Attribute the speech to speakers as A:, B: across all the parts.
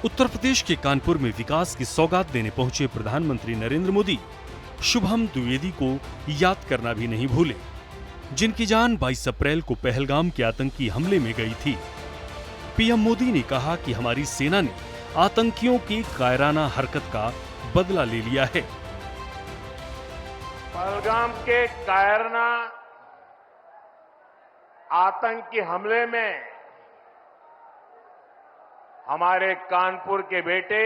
A: उत्तर प्रदेश के कानपुर में विकास की सौगात देने पहुंचे प्रधानमंत्री नरेंद्र मोदी शुभम द्विवेदी को याद करना भी नहीं भूले, जिनकी जान 22 अप्रैल को पहलगाम के आतंकी हमले में गई थी। पीएम मोदी ने कहा कि हमारी सेना ने आतंकियों की कायराना हरकत का बदला ले लिया है।
B: पहलगाम के कायराना आतंकी हमले में हमारे कानपुर के बेटे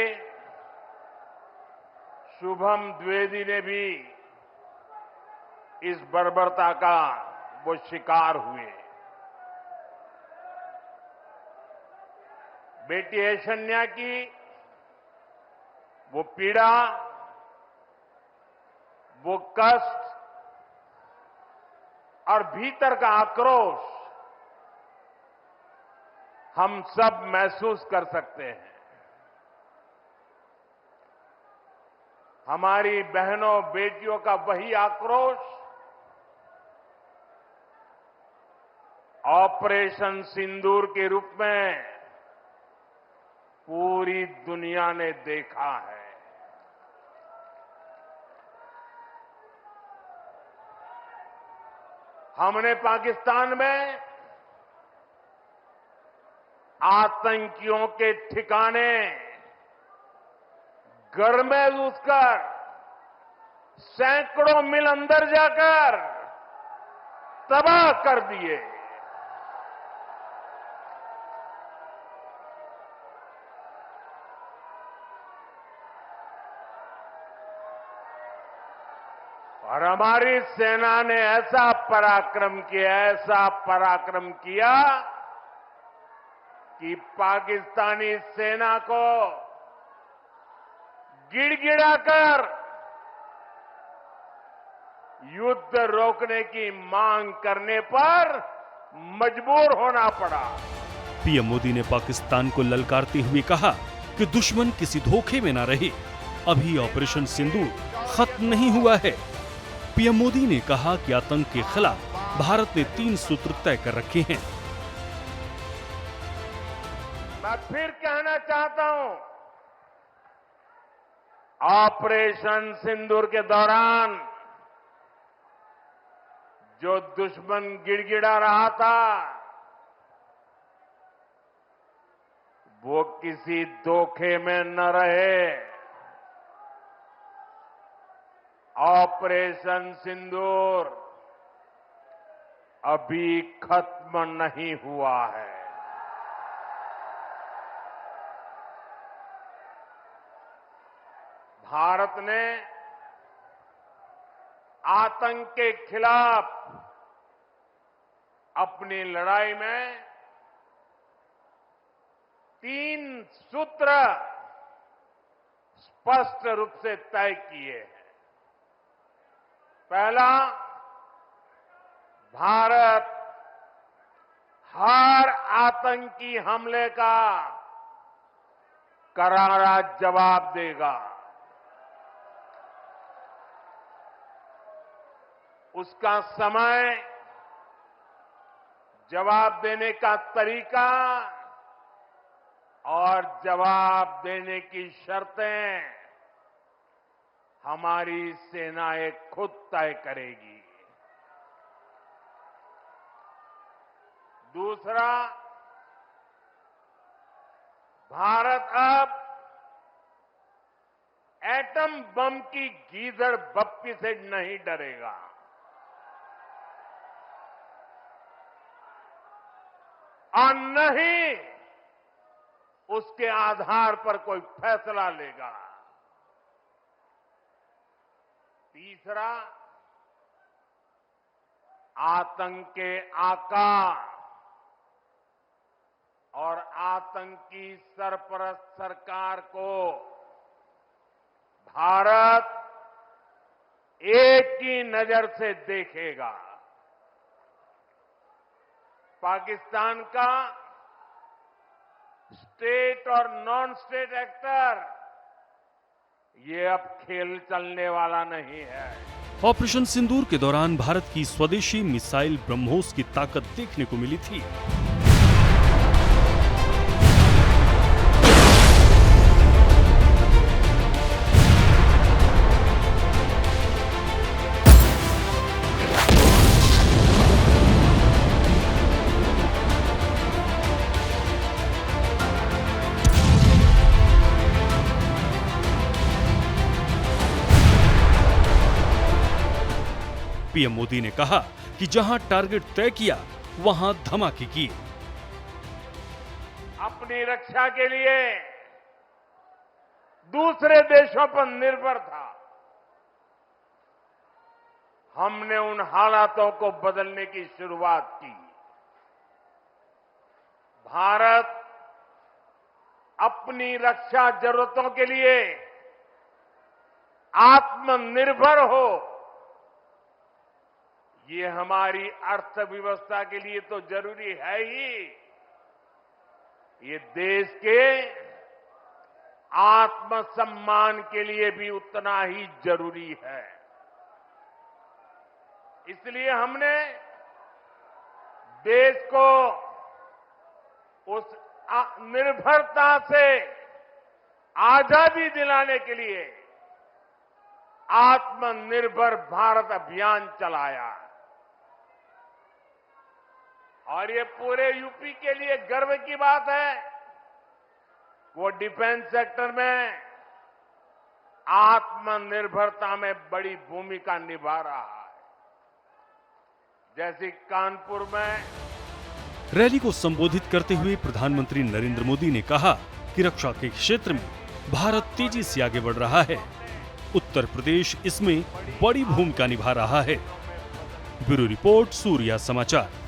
B: शुभम द्विवेदी ने भी इस बर्बरता का वो शिकार हुए। बेटी ऐशन्या की वो पीड़ा, वो कष्ट और भीतर का आक्रोश हम सब महसूस कर सकते हैं। हमारी बहनों बेटियों का वही आक्रोश ऑपरेशन सिंदूर के रूप में पूरी दुनिया ने देखा है। हमने पाकिस्तान में आतंकियों के ठिकाने घर में घुसकर सैकड़ों मील अंदर जाकर तबाह कर दिए। और हमारी सेना ने ऐसा पराक्रम किया कि पाकिस्तानी सेना को गिड़गिड़ाकर युद्ध रोकने की मांग करने पर मजबूर होना पड़ा।
A: पीएम मोदी ने पाकिस्तान को ललकारते हुए कहा कि दुश्मन किसी धोखे में ना रहे, अभी ऑपरेशन सिंदूर खत्म नहीं हुआ है। पीएम मोदी ने कहा कि आतंक के खिलाफ भारत ने 3 सूत्र तय कर रखे हैं।
B: मैं फिर कहना चाहता हूं, ऑपरेशन सिंदूर के दौरान जो दुश्मन गिड़गिड़ा रहा था वो किसी धोखे में न रहे। ऑपरेशन सिंदूर अभी खत्म नहीं हुआ है। भारत ने आतंक के खिलाफ अपनी लड़ाई में 3 सूत्र स्पष्ट रूप से तय किए हैं। पहला, भारत हर आतंकी हमले का करारा जवाब देगा। उसका समय, जवाब देने का तरीका और जवाब देने की शर्तें हमारी सेनाएं खुद तय करेगी। दूसरा, भारत अब एटम बम की गीदड़ बप्पी से नहीं डरेगा। और न ही उसके आधार पर कोई फैसला लेगा। तीसरा, आतंक के आका और आतंकी सरपरस्त सरकार को भारत एक ही नजर से देखेगा। पाकिस्तान का स्टेट और नॉन स्टेट एक्टर ये अब खेल चलने वाला नहीं है।
A: ऑपरेशन सिंदूर के दौरान भारत की स्वदेशी मिसाइल ब्रह्मोस की ताकत देखने को मिली थी। पीएम मोदी ने कहा कि जहां टारगेट तय किया वहां धमाके किए।
B: अपनी रक्षा के लिए दूसरे देशों पर निर्भर था। हमने उन हालातों को बदलने की शुरुआत की। भारत अपनी रक्षा जरूरतों के लिए आत्मनिर्भर हो, ये हमारी अर्थव्यवस्था के लिए तो जरूरी है ही, ये देश के आत्मसम्मान के लिए भी उतना ही जरूरी है। इसलिए हमने देश को उस निर्भरता से आजादी दिलाने के लिए आत्मनिर्भर भारत अभियान चलाया। और ये पूरे यूपी के लिए गर्व की बात है, वो डिफेंस सेक्टर में आत्मनिर्भरता में बड़ी भूमिका निभा रहा है। जैसे कानपुर में
A: रैली को संबोधित करते हुए प्रधानमंत्री नरेंद्र मोदी ने कहा कि रक्षा के क्षेत्र में भारत तेजी से आगे बढ़ रहा है। उत्तर प्रदेश इसमें बड़ी भूमिका निभा रहा है। ब्यूरो रिपोर्ट, सूर्या समाचार।